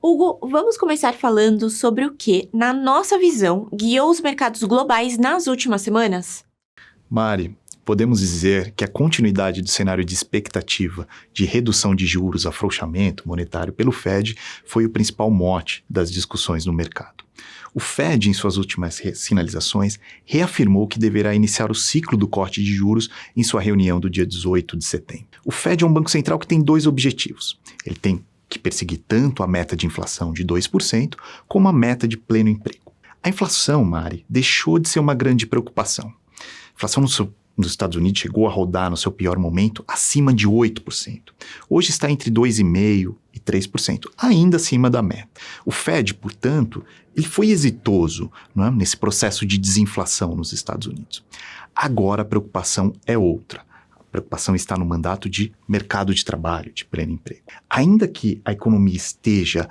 Hugo, vamos começar falando sobre o que, na nossa visão, guiou os mercados globais nas últimas semanas? Mari, podemos dizer que a continuidade do cenário de expectativa de redução de juros, afrouxamento monetário pelo Fed foi o principal mote das discussões no mercado. O Fed, em suas últimas sinalizações, reafirmou que deverá iniciar o ciclo do corte de juros em sua reunião do dia 18 de setembro. O Fed é um banco central que tem dois objetivos. Ele tem que perseguir tanto a meta de inflação de 2%, como a meta de pleno emprego. A inflação, Mari, deixou de ser uma grande preocupação. A inflação nos Estados Unidos chegou a rodar no seu pior momento acima de 8%. Hoje está entre 2,5% e 3%, ainda acima da meta. O Fed, portanto, ele foi exitoso, não é, nesse processo de desinflação nos Estados Unidos. Agora a preocupação é outra. A preocupação está no mandato de mercado de trabalho, de pleno emprego. Ainda que a economia esteja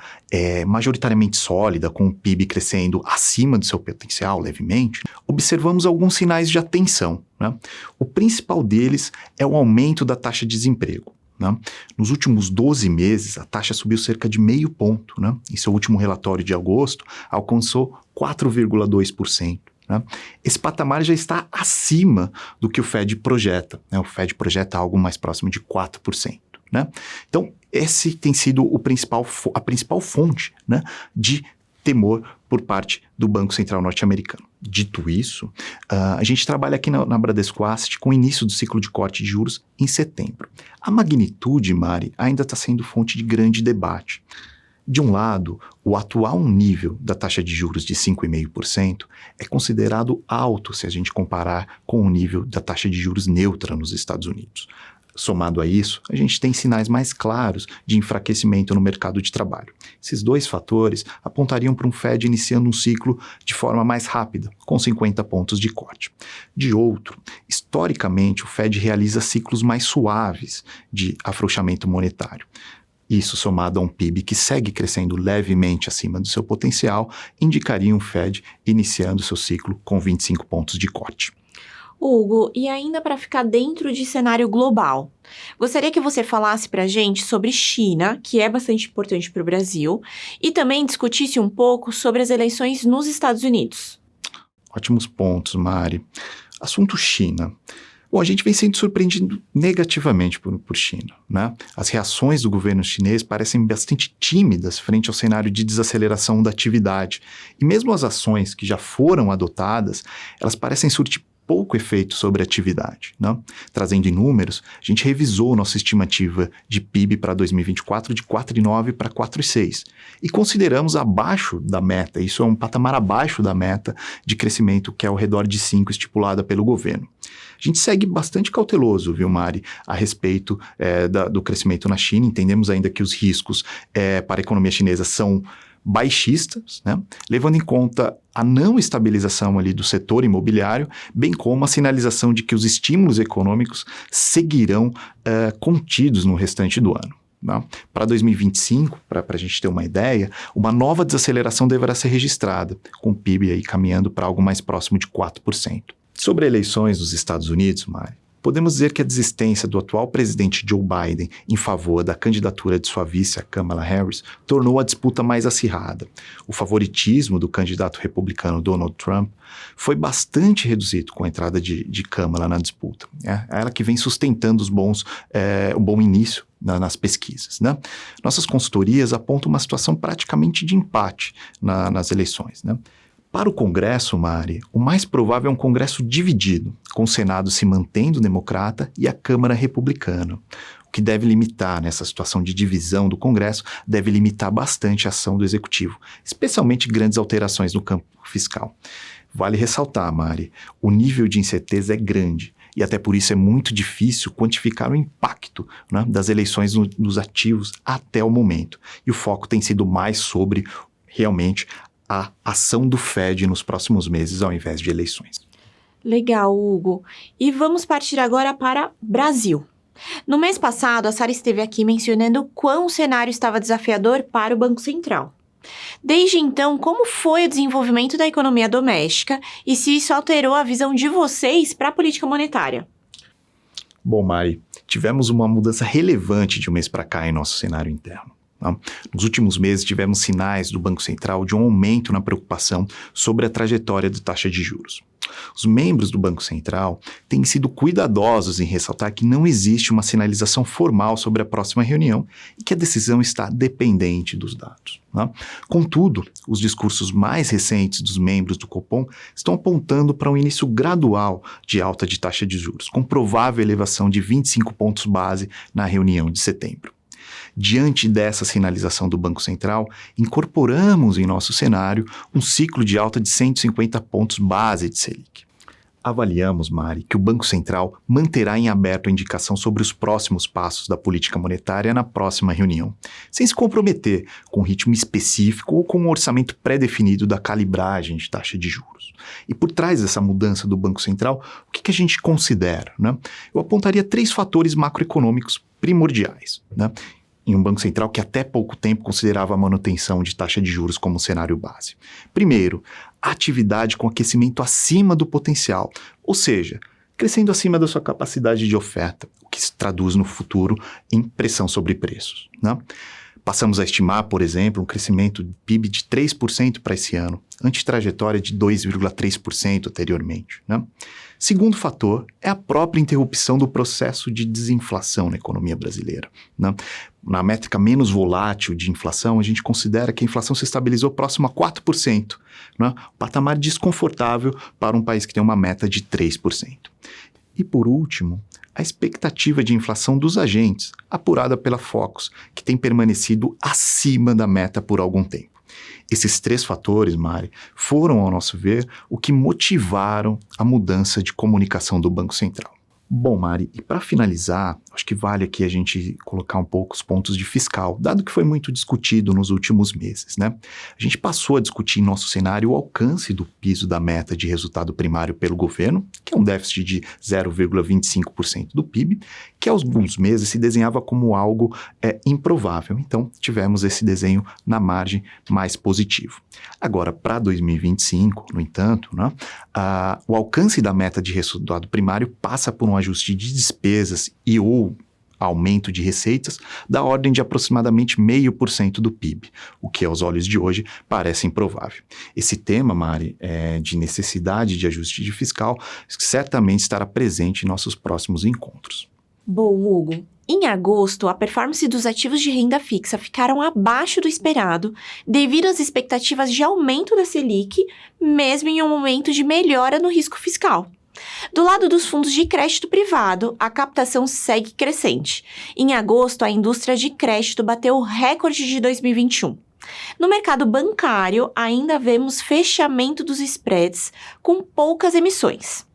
majoritariamente sólida, com o PIB crescendo acima do seu potencial, levemente, observamos alguns sinais de atenção, né? O principal deles é o aumento da taxa de desemprego, né? Nos últimos 12 meses, a taxa subiu cerca de 0,5 ponto, né? Em seu último relatório de agosto, alcançou 4,2%. Né? Esse patamar já está acima do que o Fed projeta, né? O Fed projeta algo mais próximo de 4%. Né? Então, esse tem sido a principal fonte, né, de temor por parte do Banco Central norte-americano. Dito isso, a gente trabalha aqui na Bradesco Asset com o início do ciclo de corte de juros em setembro. A magnitude, Mari, ainda está sendo fonte de grande debate. De um lado, o atual nível da taxa de juros de 5,5% é considerado alto se a gente comparar com o nível da taxa de juros neutra nos Estados Unidos. Somado a isso, a gente tem sinais mais claros de enfraquecimento no mercado de trabalho. Esses dois fatores apontariam para um Fed iniciando um ciclo de forma mais rápida, com 50 pontos de corte. De outro, historicamente, o Fed realiza ciclos mais suaves de afrouxamento monetário. Isso, somado a um PIB que segue crescendo levemente acima do seu potencial, indicaria um Fed iniciando seu ciclo com 25 pontos de corte. Hugo, e ainda para ficar dentro de cenário global, gostaria que você falasse para a gente sobre China, que é bastante importante para o Brasil, e também discutisse um pouco sobre as eleições nos Estados Unidos. Ótimos pontos, Mari. Assunto China. Bom, a gente vem sendo surpreendido negativamente por China, né? As reações do governo chinês parecem bastante tímidas frente ao cenário de desaceleração da atividade. E mesmo as ações que já foram adotadas, elas parecem surtir pouco efeito sobre a atividade, né? Trazendo em números, a gente revisou nossa estimativa de PIB para 2024 de 4,9 para 4,6 e consideramos abaixo da meta, isso é um patamar abaixo da meta de crescimento que é ao redor de 5 estipulada pelo governo. A gente segue bastante cauteloso, viu, Mari, a respeito do crescimento na China. Entendemos ainda que os riscos para a economia chinesa são baixistas, né? Levando em conta a não estabilização ali do setor imobiliário, bem como a sinalização de que os estímulos econômicos seguirão contidos no restante do ano. Né? Para 2025, para a gente ter uma ideia, uma nova desaceleração deverá ser registrada, com o PIB aí caminhando para algo mais próximo de 4%. Sobre eleições dos Estados Unidos, Mari, podemos dizer que a desistência do atual presidente Joe Biden em favor da candidatura de sua vice, a Kamala Harris, tornou a disputa mais acirrada. O favoritismo do candidato republicano Donald Trump foi bastante reduzido com a entrada de Kamala na disputa. É ela que vem sustentando o bom início nas pesquisas, né? Nossas consultorias apontam uma situação praticamente de empate nas eleições, né? Para o Congresso, Mari, o mais provável é um Congresso dividido, com o Senado se mantendo democrata e a Câmara republicana. O que deve limitar, nessa situação de divisão do Congresso, deve limitar bastante a ação do Executivo, especialmente grandes alterações no campo fiscal. Vale ressaltar, Mari, o nível de incerteza é grande e até por isso é muito difícil quantificar o impacto, né, das eleições nos ativos até o momento. E o foco tem sido mais sobre, realmente, a ação do Fed nos próximos meses ao invés de eleições. Legal, Hugo. E vamos partir agora para Brasil. No mês passado, a Sara esteve aqui mencionando quão o cenário estava desafiador para o Banco Central. Desde então, como foi o desenvolvimento da economia doméstica e se isso alterou a visão de vocês para a política monetária? Bom, Mari, tivemos uma mudança relevante de um mês para cá em nosso cenário interno. Tá? Nos últimos meses, tivemos sinais do Banco Central de um aumento na preocupação sobre a trajetória da taxa de juros. Os membros do Banco Central têm sido cuidadosos em ressaltar que não existe uma sinalização formal sobre a próxima reunião e que a decisão está dependente dos dados. Tá? Contudo, os discursos mais recentes dos membros do Copom estão apontando para um início gradual de alta de taxa de juros, com provável elevação de 25 pontos base na reunião de setembro. Diante dessa sinalização do Banco Central, incorporamos em nosso cenário um ciclo de alta de 150 pontos base de Selic. Avaliamos, Mari, que o Banco Central manterá em aberto a indicação sobre os próximos passos da política monetária na próxima reunião, sem se comprometer com um ritmo específico ou com um orçamento pré-definido da calibragem de taxa de juros. E por trás dessa mudança do Banco Central, o que a gente considera? Né? Eu apontaria 3 fatores macroeconômicos primordiais, né? Em um Banco Central que até pouco tempo considerava a manutenção de taxa de juros como cenário base. Primeiro, atividade com aquecimento acima do potencial, ou seja, crescendo acima da sua capacidade de oferta, o que se traduz no futuro em pressão sobre preços. Né? Passamos a estimar, por exemplo, um crescimento do PIB de 3% para esse ano, ante trajetória de 2,3% anteriormente. Né? Segundo fator é a própria interrupção do processo de desinflação na economia brasileira. Né? Na métrica menos volátil de inflação, a gente considera que a inflação se estabilizou próximo a 4%, né? Um patamar desconfortável para um país que tem uma meta de 3%. E por último, a expectativa de inflação dos agentes, apurada pela Focus, que tem permanecido acima da meta por algum tempo. Esses 3 fatores, Mari, foram, ao nosso ver, o que motivaram a mudança de comunicação do Banco Central. Bom, Mari, e para finalizar, acho que vale aqui a gente colocar um pouco os pontos de fiscal, dado que foi muito discutido nos últimos meses, né? A gente passou a discutir em nosso cenário o alcance do piso da meta de resultado primário pelo governo, que é um déficit de 0,25% do PIB, que há alguns meses se desenhava como algo improvável. Então, tivemos esse desenho na margem mais positivo. Agora, para 2025, no entanto, né, o alcance da meta de resultado primário passa por um ajuste de despesas e ou aumento de receitas da ordem de aproximadamente 0,5% do PIB, o que aos olhos de hoje parece improvável. Esse tema, Mari, de necessidade de ajuste de fiscal, certamente estará presente em nossos próximos encontros. Bom, Hugo, em agosto, a performance dos ativos de renda fixa ficaram abaixo do esperado devido às expectativas de aumento da Selic, mesmo em um momento de melhora no risco fiscal. Do lado dos fundos de crédito privado, a captação segue crescente. Em agosto, a indústria de crédito bateu o recorde de 2021. No mercado bancário, ainda vemos fechamento dos spreads com poucas emissões.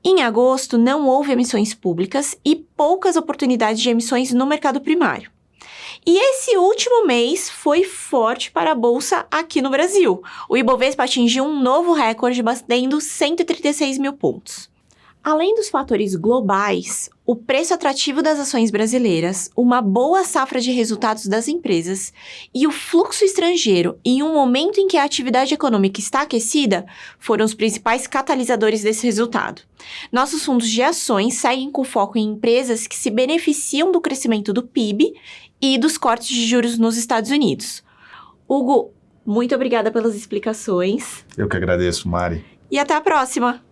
Em agosto, não houve emissões públicas e poucas oportunidades de emissões no mercado primário. E esse último mês foi forte para a Bolsa aqui no Brasil. O Ibovespa atingiu um novo recorde, batendo 136 mil pontos. Além dos fatores globais, o preço atrativo das ações brasileiras, uma boa safra de resultados das empresas e o fluxo estrangeiro em um momento em que a atividade econômica está aquecida foram os principais catalisadores desse resultado. Nossos fundos de ações seguem com foco em empresas que se beneficiam do crescimento do PIB e dos cortes de juros nos Estados Unidos. Hugo, muito obrigada pelas explicações. Eu que agradeço, Mari. E até a próxima!